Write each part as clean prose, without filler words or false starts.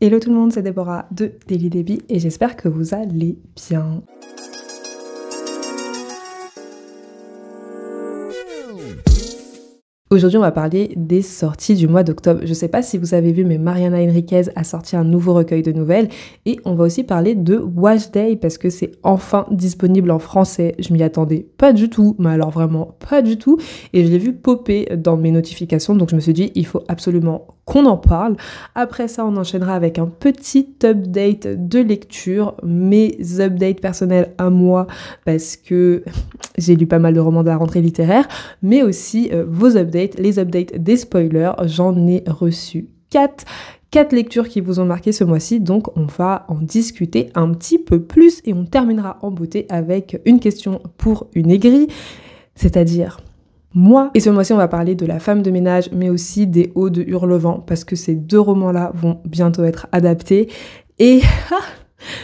Hello tout le monde, c'est Déborah de Daily Debbie et j'espère que vous allez bien. Aujourd'hui, on va parler des sorties du mois d'octobre. Je ne sais pas si vous avez vu, mais Mariana Enriquez a sorti un nouveau recueil de nouvelles. Et on va aussi parler de Wash Day parce que c'est enfin disponible en français. Je m'y attendais pas du tout, mais alors vraiment pas du tout. Et je l'ai vu popper dans mes notifications, donc je me suis dit, il faut absolument qu'on en parle. Après ça, on enchaînera avec un petit update de lecture, mes updates personnels à moi, parce que j'ai lu pas mal de romans de la rentrée littéraire, mais aussi vos updates, les updates des spoilers. J'en ai reçu 4 lectures qui vous ont marqué ce mois-ci, donc on va en discuter un petit peu plus et on terminera en beauté avec une question pour une aigrie, c'est-à-dire moi. Et ce mois-ci, on va parler de La femme de ménage, mais aussi des Hauts de Hurlevent, parce que ces deux romans-là vont bientôt être adaptés. Et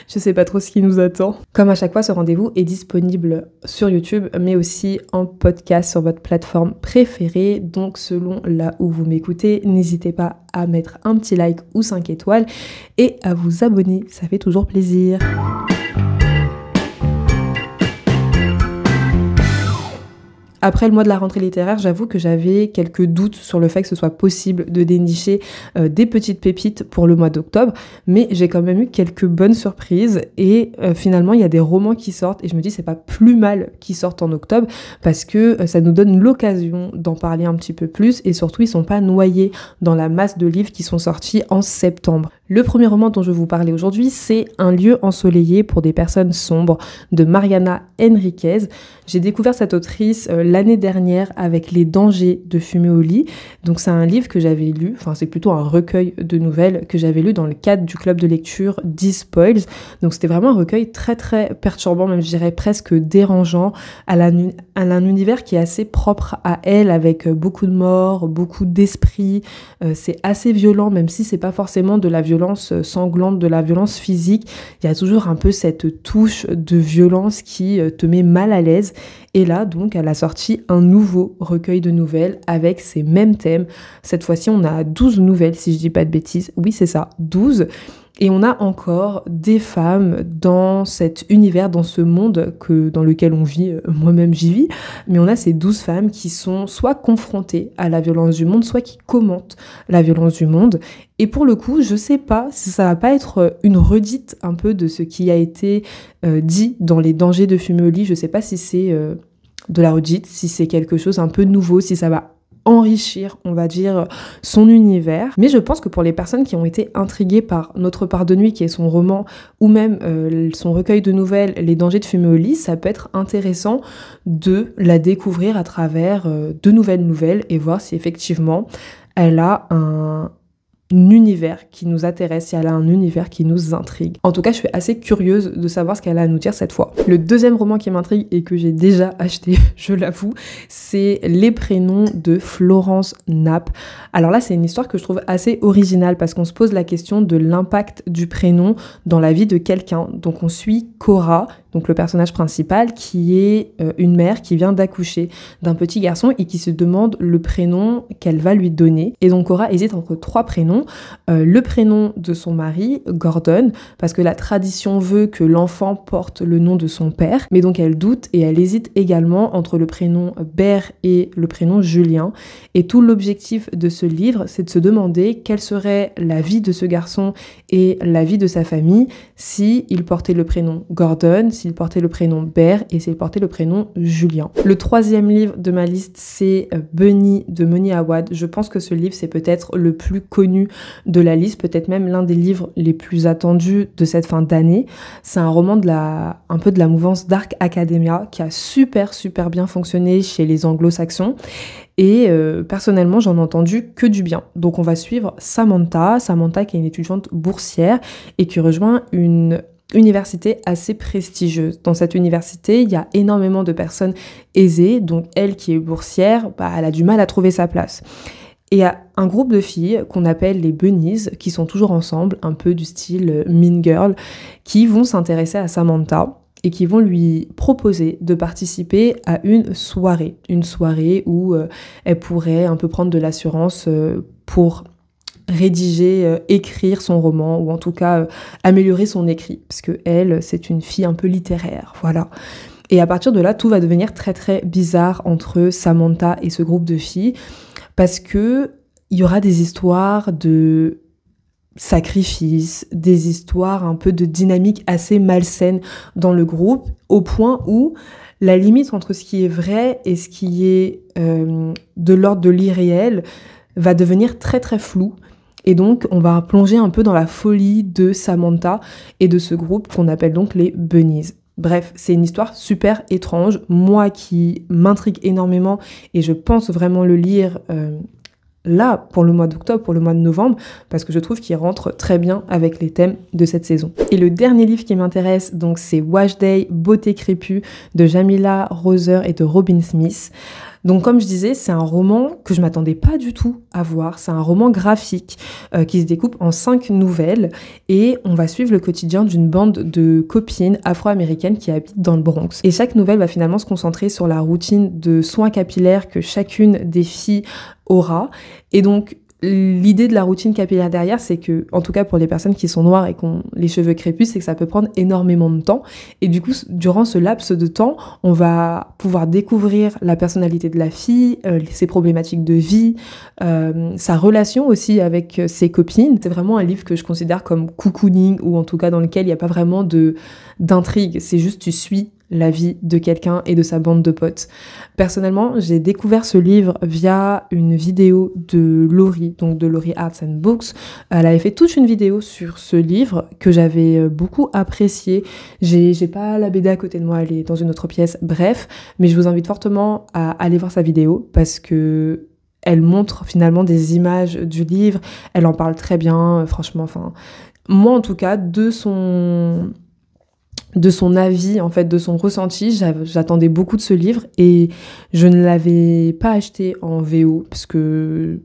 je sais pas trop ce qui nous attend. Comme à chaque fois, ce rendez-vous est disponible sur YouTube, mais aussi en podcast sur votre plateforme préférée. Donc, selon là où vous m'écoutez, n'hésitez pas à mettre un petit like ou 5 étoiles et à vous abonner. Ça fait toujours plaisir. Après le mois de la rentrée littéraire, j'avoue que j'avais quelques doutes sur le fait que ce soit possible de dénicher des petites pépites pour le mois d'octobre, mais j'ai quand même eu quelques bonnes surprises et finalement il y a des romans qui sortent et je me dis c'est pas plus mal qu'ils sortent en octobre parce que ça nous donne l'occasion d'en parler un petit peu plus et surtout ils sont pas noyés dans la masse de livres qui sont sortis en septembre. Le premier roman dont je vais vous parler aujourd'hui, c'est Un lieu ensoleillé pour des personnes sombres de Mariana Enriquez. J'ai découvert cette autrice l'année dernière avec Les dangers de fumer au lit. Donc c'est un livre que j'avais lu, enfin c'est plutôt un recueil de nouvelles que j'avais lu dans le cadre du club de lecture 10 Spoils. Donc c'était vraiment un recueil très très perturbant, même je dirais presque dérangeant, à un univers qui est assez propre à elle, avec beaucoup de morts, beaucoup d'esprits. C'est assez violent, même si c'est pas forcément de la violence sanglante, de la violence physique. Il y a toujours un peu cette touche de violence qui te met mal à l'aise. Et là, donc, elle a sorti un nouveau recueil de nouvelles avec ces mêmes thèmes. Cette fois-ci, on a 12 nouvelles, si je dis pas de bêtises. Oui, c'est ça, 12. Et on a encore des femmes dans cet univers, dans ce monde dans lequel on vit, moi-même j'y vis, mais on a ces 12 femmes qui sont soit confrontées à la violence du monde, soit qui commentent la violence du monde. Et pour le coup, je sais pas si ça va pas être une redite un peu de ce qui a été dit dans Les dangers de fumer au lit. Je sais pas si c'est de la redite, si c'est quelque chose un peu nouveau, si ça va enrichir, on va dire, son univers. Mais je pense que pour les personnes qui ont été intriguées par Notre part de nuit, qui est son roman, ou même son recueil de nouvelles, Les dangers de fumer au lit, ça peut être intéressant de la découvrir à travers de nouvelles nouvelles et voir si effectivement elle a un univers qui nous intéresse, si elle a un univers qui nous intrigue. En tout cas, je suis assez curieuse de savoir ce qu'elle a à nous dire cette fois. Le deuxième roman qui m'intrigue et que j'ai déjà acheté, je l'avoue, c'est Les prénoms de Florence Knapp. Alors là, c'est une histoire que je trouve assez originale parce qu'on se pose la question de l'impact du prénom dans la vie de quelqu'un. Donc on suit Cora, donc le personnage principal, qui est une mère qui vient d'accoucher d'un petit garçon et qui se demande le prénom qu'elle va lui donner. Et donc Cora hésite entre 3 prénoms. Le prénom de son mari, Gordon, parce que la tradition veut que l'enfant porte le nom de son père, mais donc elle doute et elle hésite également entre le prénom Bert et le prénom Julien. Et tout l'objectif de ce livre, c'est de se demander quelle serait la vie de ce garçon et la vie de sa famille s'il portait le prénom Gordon, s'il portait le prénom Bert et s'il portait le prénom Julien. Le troisième livre de ma liste, c'est Bunny de Moni Awad. Je pense que ce livre, c'est peut-être le plus connu de la liste, peut-être même l'un des livres les plus attendus de cette fin d'année. C'est un roman un peu de la mouvance Dark Academia qui a super bien fonctionné chez les anglo-saxons. Et personnellement, j'en ai entendu que du bien. Donc on va suivre Samantha qui est une étudiante boursière et qui rejoint une université assez prestigieuse. Dans cette université, il y a énormément de personnes aisées, donc elle qui est boursière, elle a du mal à trouver sa place. Et il y a un groupe de filles qu'on appelle les Bunnies, qui sont toujours ensemble, un peu du style Mean Girl, qui vont s'intéresser à Samantha et qui vont lui proposer de participer à une soirée où elle pourrait un peu prendre de l'assurance pour rédiger, écrire son roman, ou en tout cas améliorer son écrit, parce que elle, c'est une fille un peu littéraire, voilà. Et à partir de là, tout va devenir très très bizarre entre Samantha et ce groupe de filles, parce que il y aura des histoires de sacrifice, des histoires un peu de dynamique assez malsaine dans le groupe, au point où la limite entre ce qui est vrai et ce qui est de l'ordre de l'irréel va devenir très très floue. Et donc, on va plonger un peu dans la folie de Samantha et de ce groupe qu'on appelle donc les Bunnies. Bref, c'est une histoire super étrange, moi qui m'intrigue énormément et je pense vraiment le lire là pour le mois d'octobre, pour le mois de novembre, parce que je trouve qu'il rentre très bien avec les thèmes de cette saison. Et le dernier livre qui m'intéresse, donc c'est Wash Day, Beauté crépue de Jamila Roser et de Robin Smith. Donc comme je disais, c'est un roman que je m'attendais pas du tout à voir. C'est un roman graphique qui se découpe en 5 nouvelles et on va suivre le quotidien d'une bande de copines afro-américaines qui habitent dans le Bronx. Et chaque nouvelle va finalement se concentrer sur la routine de soins capillaires que chacune des filles aura. Et donc l'idée de la routine capillaire derrière, c'est que, en tout cas pour les personnes qui sont noires et qui ont les cheveux crépus, c'est que ça peut prendre énormément de temps. Et du coup, durant ce laps de temps, on va pouvoir découvrir la personnalité de la fille, ses problématiques de vie, sa relation aussi avec ses copines. C'est vraiment un livre que je considère comme cocooning, ou en tout cas dans lequel il n'y a pas vraiment d'intrigue. C'est juste tu suis la vie de quelqu'un et de sa bande de potes. Personnellement, j'ai découvert ce livre via une vidéo de Laurie, donc de Laurie Arts and Books. Elle avait fait toute une vidéo sur ce livre que j'avais beaucoup apprécié. J'ai pas la BD à côté de moi, elle est dans une autre pièce, bref, mais je vous invite fortement à aller voir sa vidéo parce que elle montre finalement des images du livre, elle en parle très bien, franchement, enfin, moi en tout cas, de son avis, en fait, de son ressenti, j'attendais beaucoup de ce livre et je ne l'avais pas acheté en VO parce que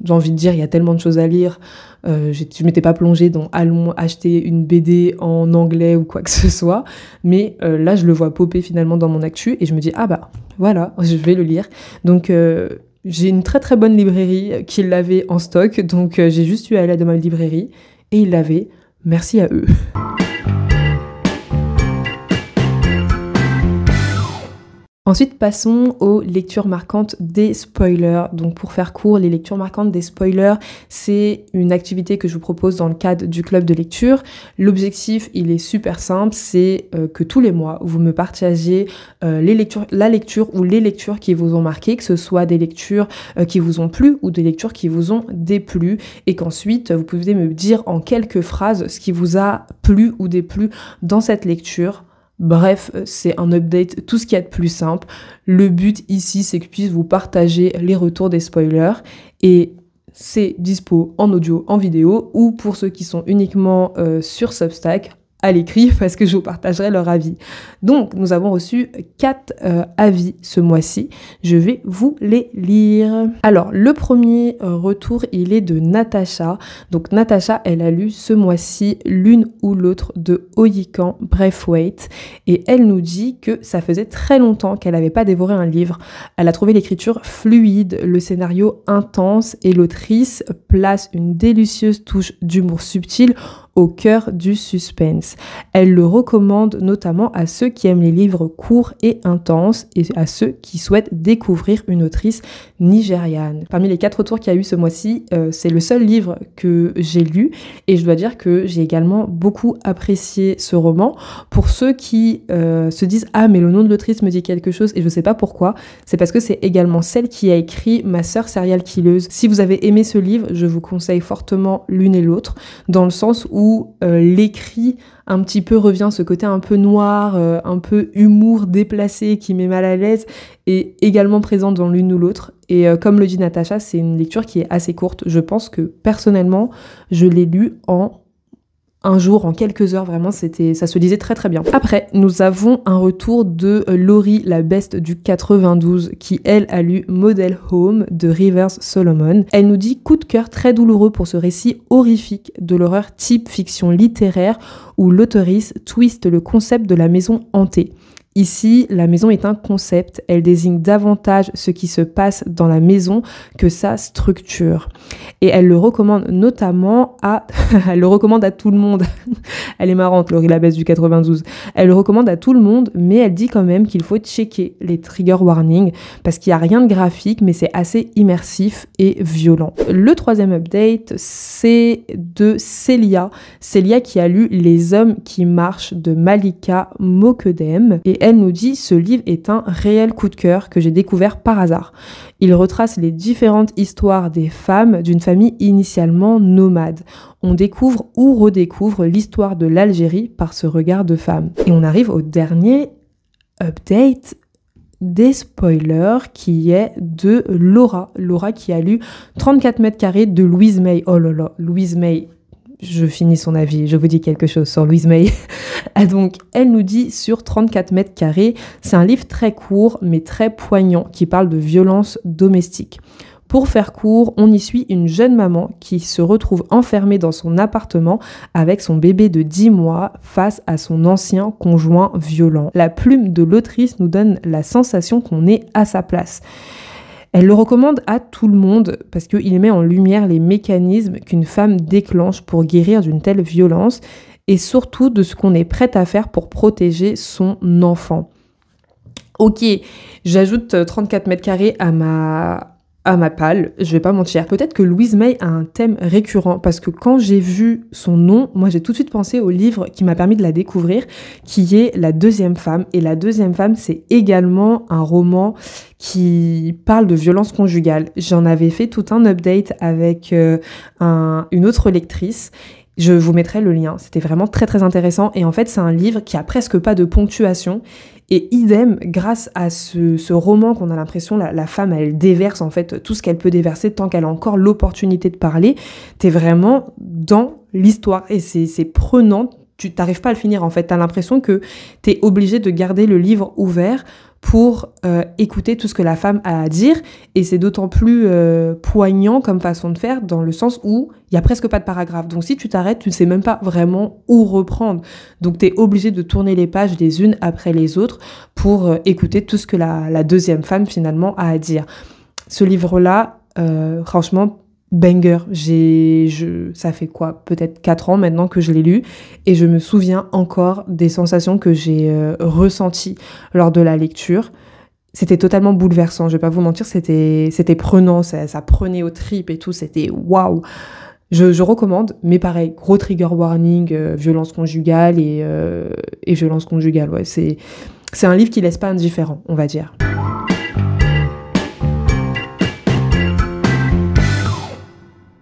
j'ai envie de dire, il y a tellement de choses à lire, je m'étais pas plongée dans allons acheter une BD en anglais ou quoi que ce soit, mais là je le vois popper finalement dans mon actu et je me dis ah bah voilà, je vais le lire. Donc j'ai une très très bonne librairie qui l'avait en stock, donc j'ai juste eu à aller dans ma librairie et ils l'avaient, merci à eux. Ensuite, passons aux lectures marquantes des spoilers. Donc pour faire court, les lectures marquantes des spoilers, c'est une activité que je vous propose dans le cadre du club de lecture. L'objectif, il est super simple, c'est que tous les mois, vous me partagiez la lecture ou les lectures qui vous ont marqué, que ce soit des lectures qui vous ont plu ou des lectures qui vous ont déplu, et qu'ensuite, vous pouvez me dire en quelques phrases ce qui vous a plu ou déplu dans cette lecture. Bref, c'est un update, tout ce qu'il y a de plus simple. Le but ici, c'est que je puisse vous partager les retours des spoilers et c'est dispo en audio, en vidéo ou pour ceux qui sont uniquement sur Substack, à l'écrit parce que je vous partagerai leur avis. Donc, nous avons reçu 4 avis ce mois-ci. Je vais vous les lire. Alors, le premier retour, il est de Natacha. Donc, Natacha, elle a lu ce mois-ci l'une ou l'autre de Oyikan Braithwaite et elle nous dit que ça faisait très longtemps qu'elle n'avait pas dévoré un livre. Elle a trouvé l'écriture fluide, le scénario intense et l'autrice place une délicieuse touche d'humour subtil au cœur du suspense. Elle le recommande notamment à ceux qui aiment les livres courts et intenses et à ceux qui souhaitent découvrir une autrice nigériane. Parmi les 4 retours qu'il y a eu ce mois-ci, c'est le seul livre que j'ai lu et je dois dire que j'ai également beaucoup apprécié ce roman. Pour ceux qui se disent « Ah, mais le nom de l'autrice me dit quelque chose » et je sais pas pourquoi, c'est parce que c'est également celle qui a écrit Ma sœur serial killeuse. Si vous avez aimé ce livre, je vous conseille fortement l'une et l'autre, dans le sens où l'écrit un petit peu revient, ce côté un peu noir, un peu humour déplacé qui met mal à l'aise, est également présent dans l'une ou l'autre. Et comme le dit Natacha, c'est une lecture qui est assez courte. Je pense que personnellement, je l'ai lu en un jour, en quelques heures, vraiment, ça se lisait très très bien. Après, nous avons un retour de Laurie, la best du 92, qui elle a lu Model Home de Rivers Solomon. Elle nous dit coup de cœur très douloureux pour ce récit horrifique de l'horreur type fiction littéraire où l'auteurice twiste le concept de la maison hantée. Ici, la maison est un concept, elle désigne davantage ce qui se passe dans la maison que sa structure. Et elle le recommande notamment à... elle le recommande à tout le monde. Elle est marrante, Laurie Labesse du 92. Elle le recommande à tout le monde, mais elle dit quand même qu'il faut checker les trigger warnings parce qu'il n'y a rien de graphique, mais c'est assez immersif et violent. Le troisième update, c'est de Célia. Célia qui a lu Les hommes qui marchent de Malika Mokedem. Et elle nous dit « Ce livre est un réel coup de cœur que j'ai découvert par hasard. Il retrace les différentes histoires des femmes d'une famille initialement nomade. On découvre ou redécouvre l'histoire de l'Algérie par ce regard de femme. » Et on arrive au dernier update des spoilers qui est de Laura. Laura qui a lu 34 mètres carrés de Louise May. Oh là là, Louise May. Je finis son avis, je vous dis quelque chose sur Louise May. Donc, elle nous dit sur 34 mètres carrés, c'est un livre très court mais très poignant qui parle de violence domestique. Pour faire court, on y suit une jeune maman qui se retrouve enfermée dans son appartement avec son bébé de 10 mois face à son ancien conjoint violent. La plume de l'autrice nous donne la sensation qu'on est à sa place. Elle le recommande à tout le monde parce qu'il met en lumière les mécanismes qu'une femme déclenche pour guérir d'une telle violence et surtout de ce qu'on est prête à faire pour protéger son enfant. Ok, j'ajoute 34 mètres carrés à ma palle, je vais pas mentir. Peut-être que Louise May a un thème récurrent parce que quand j'ai vu son nom, moi j'ai tout de suite pensé au livre qui m'a permis de la découvrir, qui est La deuxième femme. Et La deuxième femme, c'est également un roman qui parle de violence conjugale. J'en avais fait tout un update avec une autre lectrice. Je vous mettrai le lien. C'était vraiment très très intéressant. Et en fait, c'est un livre qui a presque pas de ponctuation. Et idem, grâce à ce roman qu'on a l'impression, la femme, elle déverse en fait tout ce qu'elle peut déverser tant qu'elle a encore l'opportunité de parler. T'es vraiment dans l'histoire et c'est prenant. Tu t'arrives pas à le finir en fait. T'as l'impression que t'es obligé de garder le livre ouvert pour écouter tout ce que la femme a à dire. Et c'est d'autant plus poignant comme façon de faire dans le sens où il n'y a presque pas de paragraphe. Donc si tu t'arrêtes, tu ne sais même pas vraiment où reprendre. Donc tu es obligé de tourner les pages les unes après les autres pour écouter tout ce que la deuxième femme finalement a à dire. Ce livre-là, franchement, banger. Ça fait quoi? Peut-être 4 ans maintenant que je l'ai lu et je me souviens encore des sensations que j'ai ressenties lors de la lecture. C'était totalement bouleversant, je vais pas vous mentir, c'était prenant, ça prenait aux tripes et tout, c'était waouh. Je recommande, mais pareil, gros trigger warning, violence conjugale et violence conjugale, ouais, c'est un livre qui laisse pas indifférent, on va dire.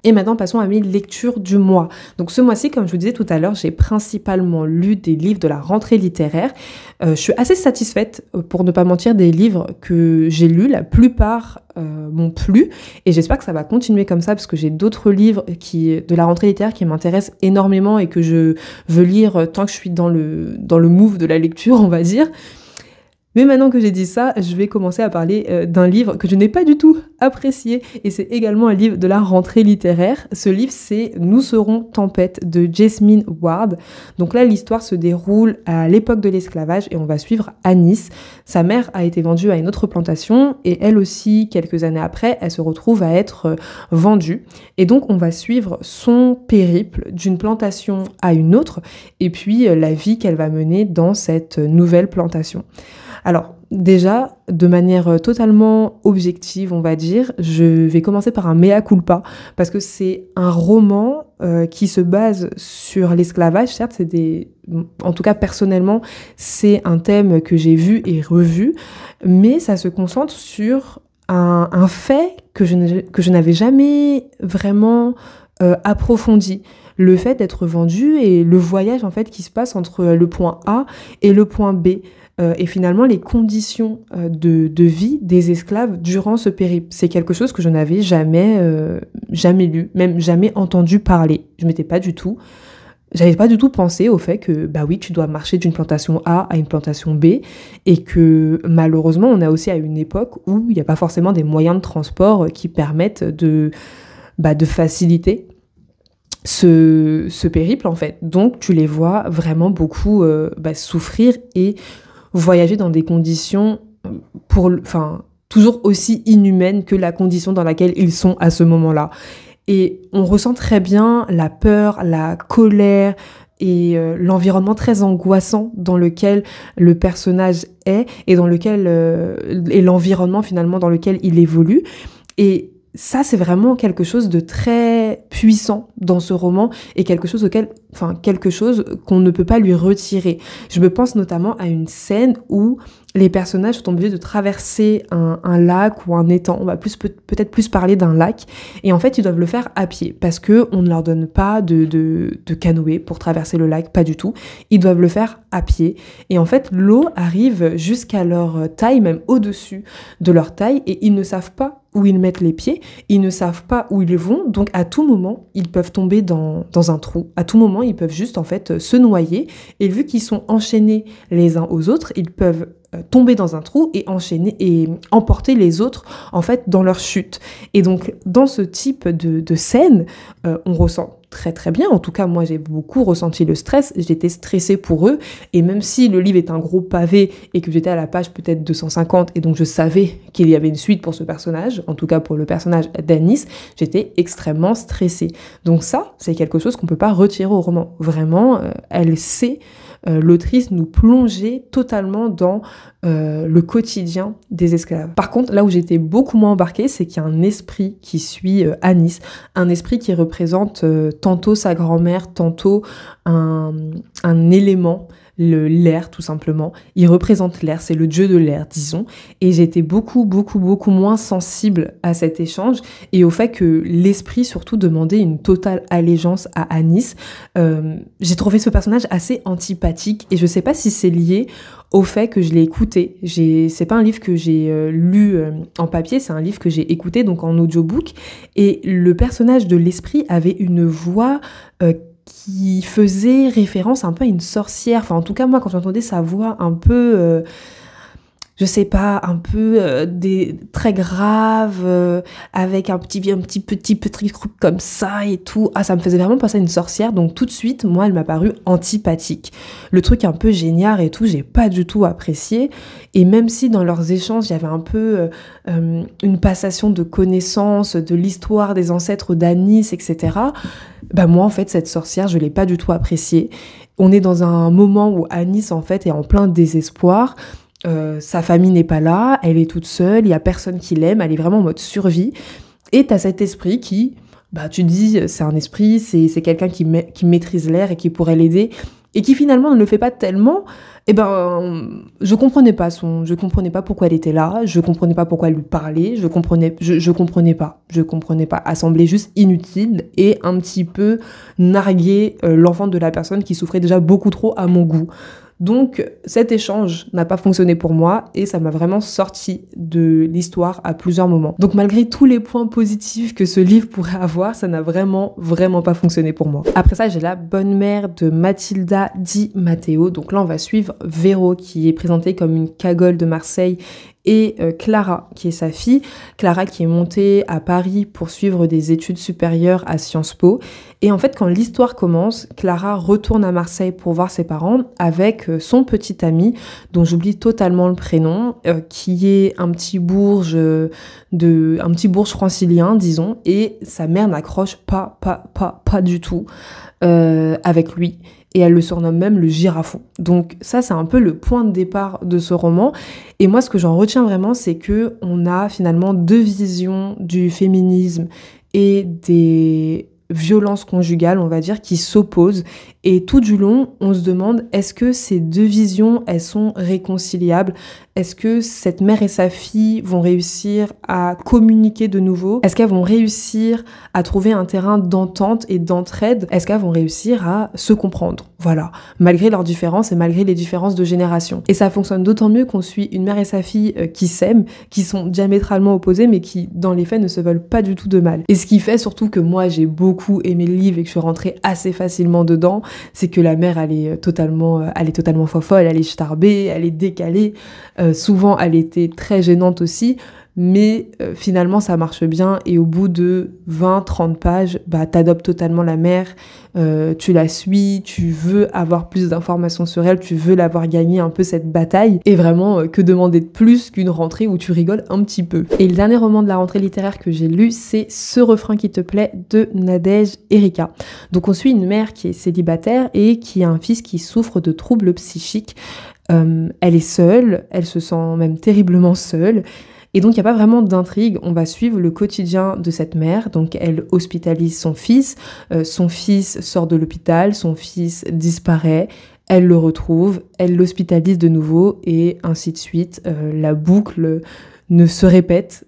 Et maintenant, passons à mes lectures du mois. Donc ce mois-ci, comme je vous disais tout à l'heure, j'ai principalement lu des livres de la rentrée littéraire. Je suis assez satisfaite, pour ne pas mentir, des livres que j'ai lus. La plupart m'ont plu. Et j'espère que ça va continuer comme ça, parce que j'ai d'autres livres de la rentrée littéraire qui m'intéressent énormément et que je veux lire tant que je suis dans le move de la lecture, on va dire. Mais maintenant que j'ai dit ça, je vais commencer à parler d'un livre que je n'ai pas du tout apprécié. Et c'est également un livre de la rentrée littéraire. Ce livre, c'est Nous serons tempête de Jasmine Ward. Donc là, l'histoire se déroule à l'époque de l'esclavage et on va suivre Anis. Sa mère a été vendue à une autre plantation et elle aussi, quelques années après, elle se retrouve à être vendue. Et donc, on va suivre son périple d'une plantation à une autre et puis la vie qu'elle va mener dans cette nouvelle plantation. Alors, déjà, de manière totalement objective, on va dire, je vais commencer par un mea culpa, parce que c'est un roman qui se base sur l'esclavage. Certes, en tout cas, personnellement, c'est un thème que j'ai vu et revu, mais ça se concentre sur un fait que je n'avais jamais vraiment approfondi. Le fait d'être vendu et le voyage en fait qui se passe entre le point A et le point B. Et finalement les conditions de vie des esclaves durant ce périple. C'est quelque chose que je n'avais jamais lu, même jamais entendu parler. J'avais pas du tout pensé au fait que, bah oui, tu dois marcher d'une plantation A à une plantation B et que malheureusement, on a aussi à une époque où il n'y a pas forcément des moyens de transport qui permettent de faciliter ce périple en fait. Donc tu les vois vraiment beaucoup souffrir et voyager dans des conditions toujours aussi inhumaines que la condition dans laquelle ils sont à ce moment-là. Et on ressent très bien la peur, la colère et l'environnement très angoissant dans lequel le personnage est et dans lequel et l'environnement finalement dans lequel il évolue. Et ça, c'est vraiment quelque chose de très puissant dans ce roman et quelque chose qu'on ne peut pas lui retirer. Je me pense notamment à une scène où les personnages sont obligés de traverser un lac ou un étang. On va peut-être plus parler d'un lac. Et en fait, ils doivent le faire à pied parce que on ne leur donne pas de canoë pour traverser le lac, pas du tout. Ils doivent le faire à pied. Et en fait, l'eau arrive jusqu'à leur taille, même au-dessus de leur taille, et ils ne savent pas où ils mettent les pieds, ils ne savent pas où ils vont, donc à tout moment, ils peuvent tomber dans un trou. À tout moment, ils peuvent juste en fait se noyer, et vu qu'ils sont enchaînés les uns aux autres, ils peuvent tomber dans un trou et enchaîner et emporter les autres en fait dans leur chute. Et donc dans ce type de scène, on ressent très très bien, en tout cas moi j'ai beaucoup ressenti le stress, j'étais stressée pour eux, et même si le livre est un gros pavé et que j'étais à la page peut-être 250 et donc je savais qu'il y avait une suite pour ce personnage, en tout cas pour le personnage d'Anis, j'étais extrêmement stressée. Donc ça, c'est quelque chose qu'on peut pas retirer au roman. Vraiment, elle sait l'autrice nous plonger totalement dans le quotidien des esclaves. Par contre, là où j'étais beaucoup moins embarquée, c'est qu'il y a un esprit qui suit Anis, un esprit qui représente tantôt sa grand-mère, tantôt un élément, l'air tout simplement. Il représente l'air, c'est le dieu de l'air, disons. Et j'étais beaucoup moins sensible à cet échange et au fait que l'esprit surtout demandait une totale allégeance à Anis. J'ai trouvé ce personnage assez antipathique et je sais pas si c'est lié au fait que je l'ai écouté. C'est pas un livre que j'ai lu en papier, c'est un livre que j'ai écouté donc en audiobook, et le personnage de l'esprit avait une voix qui faisait référence un peu à une sorcière. Enfin, en tout cas, moi, quand j'entendais sa voix un peu, je sais pas, un peu très grave, avec un petit truc comme ça et tout. Ah, ça me faisait vraiment penser à une sorcière. Donc, tout de suite, moi, elle m'a paru antipathique. Le truc un peu génial et tout, j'ai pas du tout apprécié. Et même si dans leurs échanges, il y avait un peu une passation de connaissances, de l'histoire des ancêtres d'Anis, etc., bah moi, en fait, cette sorcière, je l'ai pas du tout appréciée. On est dans un moment où Anis, en fait, est en plein désespoir. Sa famille n'est pas là, elle est toute seule, il y a personne qui l'aime, elle est vraiment en mode survie. Et t'as cet esprit qui, bah tu te dis, c'est un esprit, c'est quelqu'un qui maîtrise l'air et qui pourrait l'aider, et qui finalement ne le fait pas tellement. Et je comprenais pas pourquoi elle était là, je comprenais pas pourquoi elle lui parlait, je comprenais pas. Elle semblait juste inutile et un petit peu narguer l'enfant de la personne qui souffrait déjà beaucoup trop à mon goût. Donc cet échange n'a pas fonctionné pour moi et ça m'a vraiment sorti de l'histoire à plusieurs moments. Donc malgré tous les points positifs que ce livre pourrait avoir, ça n'a vraiment pas fonctionné pour moi. Après ça, j'ai La Bonne Mère de Matilda Di Matteo. Donc là, on va suivre Véro qui est présentée comme une cagole de Marseille et Clara qui est sa fille. Clara qui est montée à Paris pour suivre des études supérieures à Sciences Po. Et en fait, quand l'histoire commence, Clara retourne à Marseille pour voir ses parents avec son petit ami, dont j'oublie totalement le prénom, qui est un petit bourge francilien, disons, et sa mère n'accroche pas du tout avec lui. Et elle le surnomme même le girafon. Donc ça, c'est un peu le point de départ de ce roman. Et moi, ce que j'en retiens vraiment, c'est que on a finalement deux visions du féminisme et des violences conjugales, on va dire, qui s'opposent. Et tout du long, on se demande, est-ce que ces deux visions, elles sont réconciliables? Est-ce que cette mère et sa fille vont réussir à communiquer de nouveau? Est-ce qu'elles vont réussir à trouver un terrain d'entente et d'entraide? Est-ce qu'elles vont réussir à se comprendre? Voilà, malgré leurs différences et malgré les différences de génération. Et ça fonctionne d'autant mieux qu'on suit une mère et sa fille qui s'aiment, qui sont diamétralement opposées, mais qui, dans les faits, ne se veulent pas du tout de mal. Et ce qui fait surtout que moi, j'ai beaucoup aimé le livre et que je suis rentrée assez facilement dedans, c'est que la mère, elle est totalement fofolle, elle est starbée, elle est décalée. Souvent, elle était très gênante aussi. mais finalement ça marche bien et au bout de 20-30 pages, t'adoptes totalement la mère, tu la suis, tu veux avoir plus d'informations sur elle, tu veux l'avoir gagné un peu cette bataille, et vraiment que demander de plus qu'une rentrée où tu rigoles un petit peu. Et le dernier roman de la rentrée littéraire que j'ai lu, c'est Ce refrain qui te plaît de Nadège Erika. Donc on suit une mère qui est célibataire et qui a un fils qui souffre de troubles psychiques. Elle est seule, elle se sent même terriblement seule. Et donc, il n'y a pas vraiment d'intrigue. On va suivre le quotidien de cette mère. Donc, elle hospitalise son fils sort de l'hôpital, son fils disparaît, elle le retrouve, elle l'hospitalise de nouveau, et ainsi de suite. La boucle se répète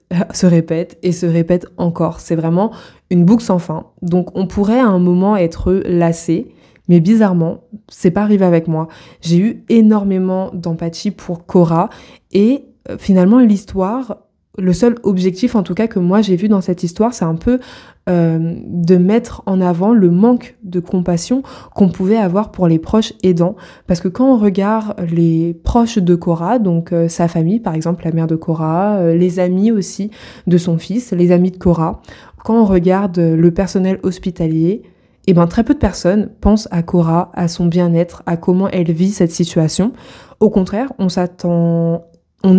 et se répète encore. C'est vraiment une boucle sans fin. Donc, on pourrait à un moment être lassé, mais bizarrement, c'est pas arrivé avec moi. J'ai eu énormément d'empathie pour Cora, et finalement, l'histoire, le seul objectif en tout cas que moi j'ai vu dans cette histoire, c'est un peu de mettre en avant le manque de compassion qu'on pouvait avoir pour les proches aidants. Parce que quand on regarde les proches de Cora, donc sa famille par exemple, la mère de Cora, les amis aussi de son fils, les amis de Cora, quand on regarde le personnel hospitalier, eh ben, très peu de personnes pensent à Cora, à son bien-être, à comment elle vit cette situation. Au contraire, on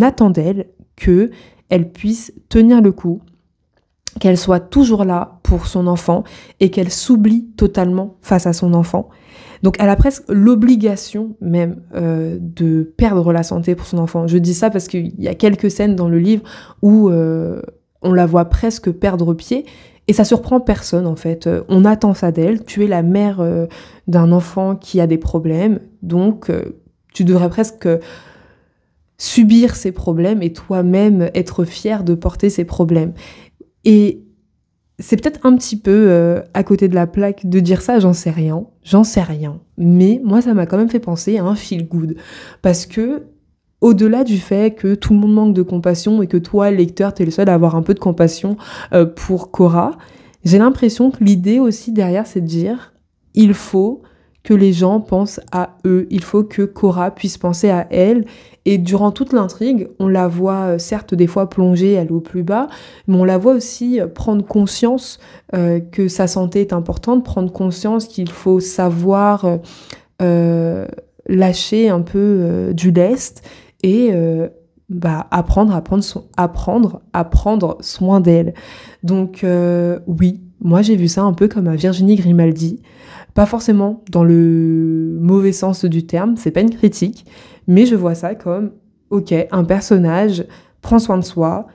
attend d'elle qu'elle puisse tenir le coup, qu'elle soit toujours là pour son enfant et qu'elle s'oublie totalement face à son enfant. Donc elle a presque l'obligation même de perdre la santé pour son enfant. Je dis ça parce qu'il y a quelques scènes dans le livre où on la voit presque perdre pied, et ça surprend personne en fait. On attend ça d'elle. Tu es la mère d'un enfant qui a des problèmes, donc tu devrais presque subir ses problèmes et toi-même être fier de porter ses problèmes. Et c'est peut-être un petit peu à côté de la plaque de dire ça, j'en sais rien. Mais moi, ça m'a quand même fait penser à un feel good. Parce que, au-delà du fait que tout le monde manque de compassion et que toi, lecteur, t'es le seul à avoir un peu de compassion pour Cora, j'ai l'impression que l'idée aussi derrière, c'est de dire, il faut que les gens pensent à eux, il faut que Cora puisse penser à elle. Et durant toute l'intrigue, on la voit certes des fois plonger, aller au plus bas, mais on la voit aussi prendre conscience que sa santé est importante, prendre conscience qu'il faut savoir lâcher un peu du lest et apprendre à prendre soin d'elle. Donc oui, moi j'ai vu ça un peu comme un Virginie Grimaldi, pas forcément dans le mauvais sens du terme, c'est pas une critique, mais je vois ça comme, ok, un personnage prend soin de soi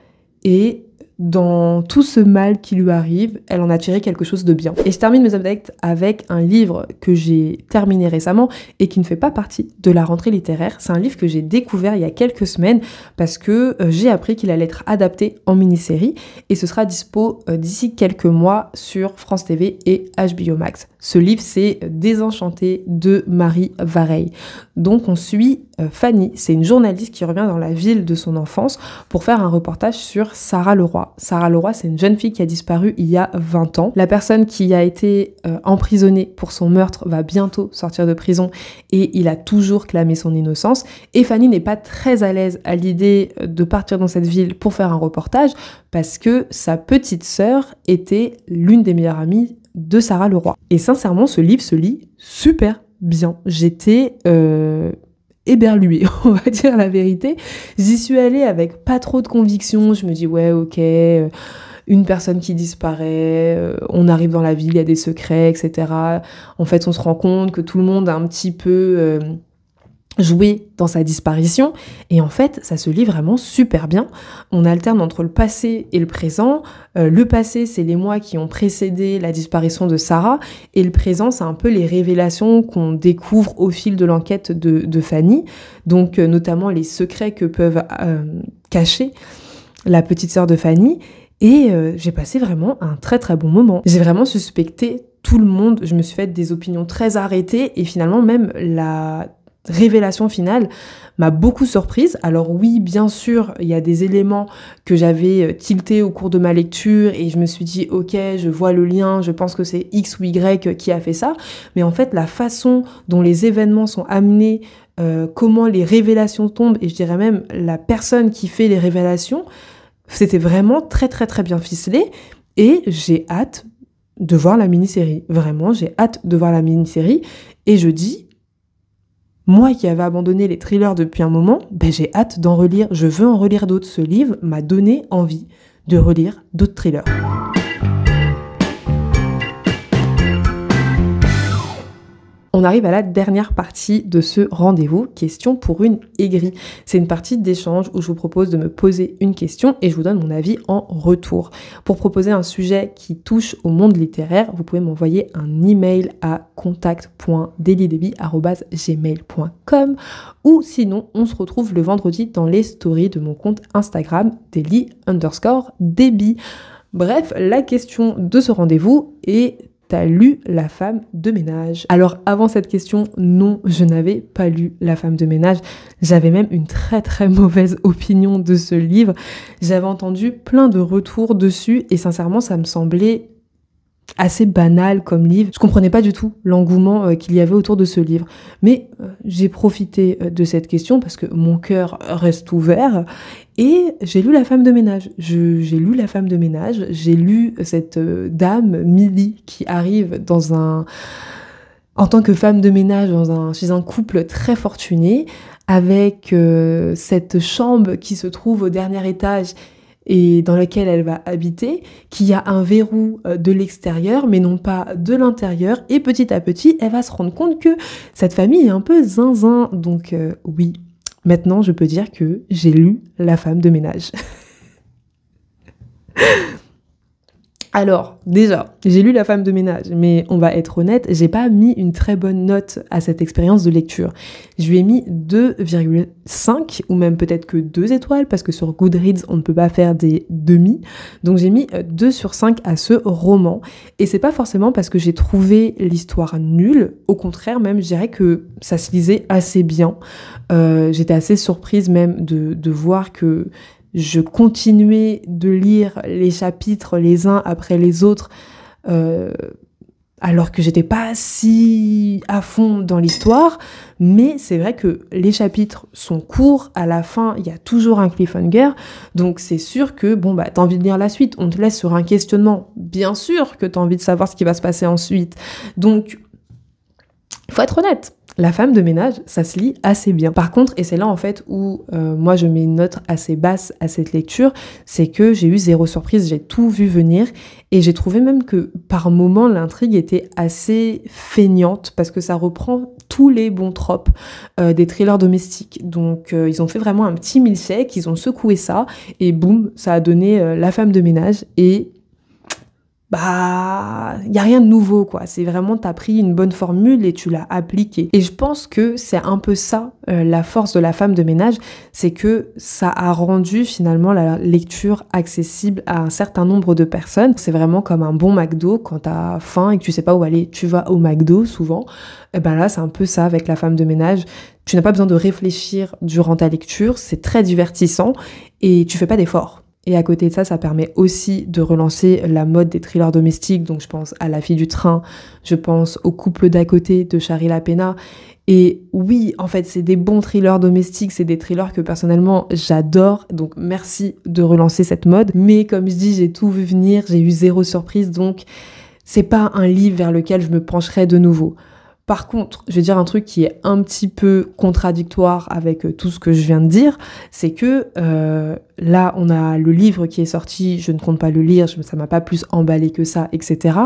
et dans tout ce mal qui lui arrive, elle en a tiré quelque chose de bien. Et je termine mes updates avec un livre que j'ai terminé récemment et qui ne fait pas partie de la rentrée littéraire. C'est un livre que j'ai découvert il y a quelques semaines parce que j'ai appris qu'il allait être adapté en mini-série et ce sera dispo d'ici quelques mois sur France TV et HBO Max. Ce livre, c'est Désenchantée de Marie Vareille. Donc on suit Fanny, c'est une journaliste qui revient dans la ville de son enfance pour faire un reportage sur Sarah Leroy. Sarah Leroy, c'est une jeune fille qui a disparu il y a 20 ans. La personne qui a été emprisonnée pour son meurtre va bientôt sortir de prison et il a toujours clamé son innocence. Et Fanny n'est pas très à l'aise à l'idée de partir dans cette ville pour faire un reportage parce que sa petite sœur était l'une des meilleures amies de Sarah Leroy. Et sincèrement, ce livre se lit super bien. J'étais éberluée, on va dire la vérité. J'y suis allée avec pas trop de conviction. Je me dis, ouais, ok, une personne qui disparaît, on arrive dans la ville, il y a des secrets, etc. En fait, on se rend compte que tout le monde a un petit peu joué dans sa disparition, et en fait ça se lit vraiment super bien. On alterne entre le passé et le présent. Le passé, c'est les mois qui ont précédé la disparition de Sarah, et le présent, c'est un peu les révélations qu'on découvre au fil de l'enquête de Fanny, donc notamment les secrets que peuvent cacher la petite sœur de Fanny. Et j'ai passé vraiment un très très bon moment. J'ai vraiment suspecté tout le monde, je me suis fait des opinions très arrêtées, et finalement même la révélation finale m'a beaucoup surprise. Alors oui, bien sûr, il y a des éléments que j'avais tiltés au cours de ma lecture et je me suis dit, ok, je vois le lien, je pense que c'est X ou Y qui a fait ça. Mais en fait, la façon dont les événements sont amenés, comment les révélations tombent, et je dirais même la personne qui fait les révélations, C'était vraiment très très très bien ficelé et j'ai hâte de voir la mini-série. Vraiment, j'ai hâte de voir la mini-série et je dis, moi qui avais abandonné les thrillers depuis un moment, j'ai hâte d'en relire. Je veux en relire d'autres. Ce livre m'a donné envie de relire d'autres thrillers. On arrive à la dernière partie de ce rendez-vous, question pour une aigrie. C'est une partie d'échange où je vous propose de me poser une question et je vous donne mon avis en retour. Pour proposer un sujet qui touche au monde littéraire, vous pouvez m'envoyer un email à contact.dailydebbie@gmail.com ou sinon, on se retrouve le vendredi dans les stories de mon compte Instagram daily_debbie. Bref, la question de ce rendez-vous est: t'as lu La femme de ménage? Alors avant cette question, non, je n'avais pas lu La femme de ménage. J'avais même une très très mauvaise opinion de ce livre. J'avais entendu plein de retours dessus et sincèrement, ça me semblait assez banal comme livre. Je comprenais pas du tout l'engouement qu'il y avait autour de ce livre. Mais j'ai profité de cette question parce que mon cœur reste ouvert et j'ai lu La femme de ménage. J'ai lu La femme de ménage, j'ai lu cette dame, Millie, qui arrive en tant que femme de ménage chez un couple très fortuné avec cette chambre qui se trouve au dernier étage et dans laquelle elle va habiter, qui a un verrou de l'extérieur, mais non pas de l'intérieur, et petit à petit, elle va se rendre compte que cette famille est un peu zinzin. Donc oui, maintenant je peux dire que j'ai lu La femme de ménage. Alors, déjà, j'ai lu La femme de ménage, mais on va être honnête, j'ai pas mis une très bonne note à cette expérience de lecture. Je lui ai mis 2,5 ou même peut-être que 2 étoiles, parce que sur Goodreads, on ne peut pas faire des demi. Donc j'ai mis 2 sur 5 à ce roman. Et c'est pas forcément parce que j'ai trouvé l'histoire nulle. Au contraire, même, je dirais que ça se lisait assez bien. J'étais assez surprise même de voir que je continuais de lire les chapitres les uns après les autres, alors que j'étais pas si à fond dans l'histoire. Mais c'est vrai que les chapitres sont courts, à la fin, il y a toujours un cliffhanger, donc c'est sûr que, t'as envie de lire la suite, on te laisse sur un questionnement. Bien sûr que t'as envie de savoir ce qui va se passer ensuite. Donc, il faut être honnête. La femme de ménage, ça se lit assez bien. Par contre, et c'est là en fait où moi je mets une note assez basse à cette lecture, c'est que j'ai eu zéro surprise, j'ai tout vu venir et j'ai trouvé même que par moments l'intrigue était assez feignante parce que ça reprend tous les bons tropes des thrillers domestiques. Donc ils ont fait vraiment un petit milkshake, ils ont secoué ça et boum, ça a donné La femme de ménage et il n'y a rien de nouveau, quoi. C'est vraiment, t'as pris une bonne formule et tu l'as appliquée. Et je pense que c'est un peu ça, la force de La femme de ménage, c'est que ça a rendu finalement la lecture accessible à un certain nombre de personnes. C'est vraiment comme un bon McDo, quand t'as faim et que tu sais pas où aller, tu vas au McDo souvent. Et là, c'est un peu ça avec La femme de ménage. Tu n'as pas besoin de réfléchir durant ta lecture, c'est très divertissant et tu fais pas d'efforts. Et à côté de ça, ça permet aussi de relancer la mode des thrillers domestiques. Donc je pense à La fille du train, je pense au couple d'à côté de Shari LaPena. Et oui, en fait, c'est des bons thrillers domestiques, c'est des thrillers que personnellement j'adore. Donc merci de relancer cette mode. Mais comme je dis, j'ai tout vu venir, j'ai eu zéro surprise. Donc c'est pas un livre vers lequel je me pencherai de nouveau. Par contre, je vais dire un truc qui est un petit peu contradictoire avec tout ce que je viens de dire, c'est que là, on a le livre qui est sorti, je ne compte pas le lire, ça m'a pas plus emballé que ça, etc.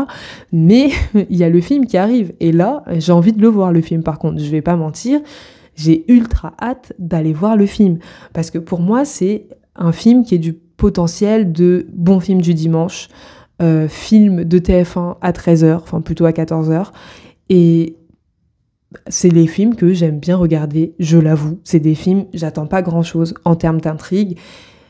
Mais il y a le film qui arrive, et là, j'ai envie de le voir, le film, par contre, je vais pas mentir, j'ai ultra hâte d'aller voir le film, parce que pour moi, c'est un film qui est du potentiel de bon film du dimanche, film de TF1 à 13h, enfin plutôt à 14h, et c'est les films que j'aime bien regarder, je l'avoue. C'est des films, j'attends pas grand-chose en termes d'intrigue,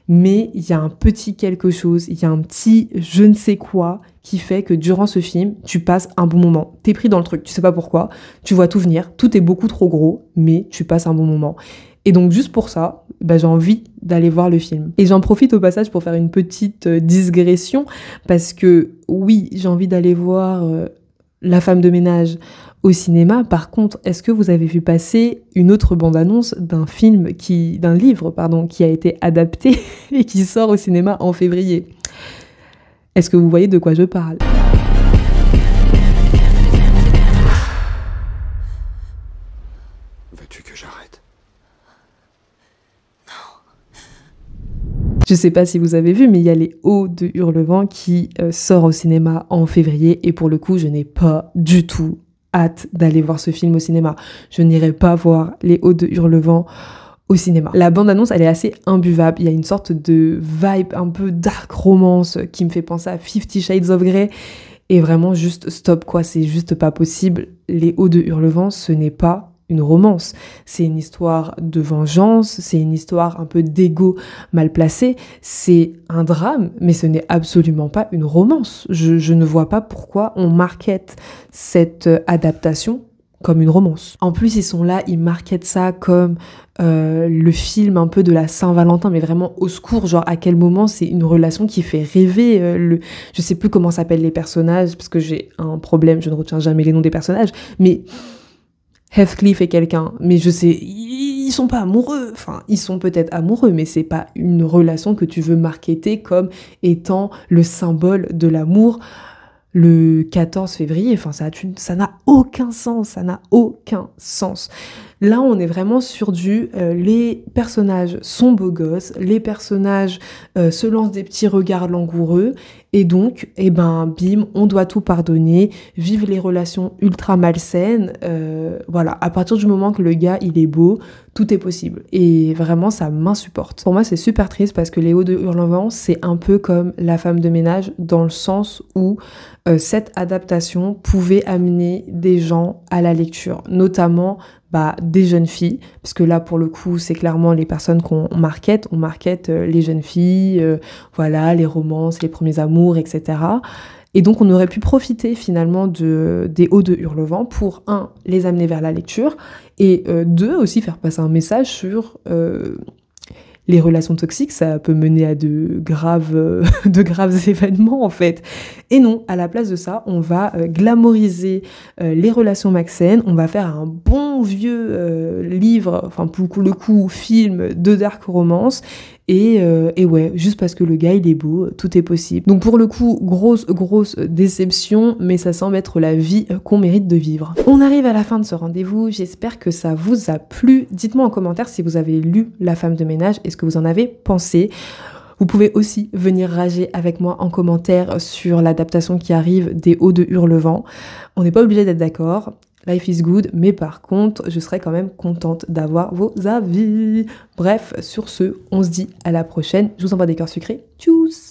mais il y a un petit quelque chose, il y a un petit je ne sais quoi qui fait que durant ce film, tu passes un bon moment. T'es pris dans le truc, tu sais pas pourquoi, tu vois tout venir, tout est beaucoup trop gros, mais tu passes un bon moment. Et donc juste pour ça, j'ai envie d'aller voir le film. Et j'en profite au passage pour faire une petite digression, parce que oui, j'ai envie d'aller voir La femme de ménage au cinéma. Par contre, est-ce que vous avez vu passer une autre bande-annonce d'un livre, qui a été adapté et qui sort au cinéma en février? Est-ce que vous voyez de quoi je parle? Veux-tu que j'arrête? Je sais pas si vous avez vu, mais il y a Les Hauts de Hurlevent qui sort au cinéma en février. Et pour le coup, je n'ai pas du tout hâte d'aller voir ce film au cinéma. Je n'irai pas voir Les Hauts de Hurlevent au cinéma. La bande-annonce, elle est assez imbuvable. Il y a une sorte de vibe un peu dark romance qui me fait penser à 50 Shades of Grey. Et vraiment, juste stop, quoi. C'est juste pas possible. Les Hauts de Hurlevent, ce n'est pas une romance. C'est une histoire de vengeance, c'est une histoire un peu d'ego mal placé, c'est un drame, mais ce n'est absolument pas une romance. Je ne vois pas pourquoi on market cette adaptation comme une romance. En plus, ils sont là, ils marketent ça comme le film un peu de la Saint-Valentin, mais vraiment au secours, genre à quel moment c'est une relation qui fait rêver. Je sais plus comment s'appellent les personnages, parce que j'ai un problème, je ne retiens jamais les noms des personnages, mais Heathcliff est quelqu'un, mais je sais, ils sont pas amoureux, enfin, ils sont peut-être amoureux, mais c'est pas une relation que tu veux marketer comme étant le symbole de l'amour le 14 février, enfin, ça n'a aucun sens, ça n'a aucun sens. Là, on est vraiment sur les personnages sont beaux gosses, les personnages se lancent des petits regards langoureux, et donc, bim, on doit tout pardonner, vive les relations ultra malsaines, voilà, à partir du moment que le gars, il est beau, tout est possible. Et vraiment, ça m'insupporte. Pour moi, c'est super triste parce que Les Hauts de Hurlevent, c'est un peu comme La femme de ménage, dans le sens où cette adaptation pouvait amener des gens à la lecture, notamment des jeunes filles, parce que là pour le coup c'est clairement les personnes qu'on market, on market les jeunes filles, voilà, les romances, les premiers amours, etc. Et donc on aurait pu profiter finalement des Hauts de Hurlevent pour, un, les amener vers la lecture, et deux, aussi faire passer un message sur les relations toxiques, ça peut mener à de graves événements en fait. Et non, à la place de ça, on va glamouriser les relations malsaines, on va faire un bon vieux livre, enfin pour le coup film de dark romance, et ouais, juste parce que le gars il est beau, tout est possible. Donc pour le coup, grosse déception, mais ça semble être la vie qu'on mérite de vivre. On arrive à la fin de ce rendez-vous, j'espère que ça vous a plu. Dites-moi en commentaire si vous avez lu La femme de ménage et ce que vous en avez pensé. Vous pouvez aussi venir rager avec moi en commentaire sur l'adaptation qui arrive des Hauts de Hurlevent. On n'est pas obligé d'être d'accord. Life is good, mais par contre, je serais quand même contente d'avoir vos avis. Bref, sur ce, on se dit à la prochaine. Je vous envoie des cœurs sucrés. Tchuss!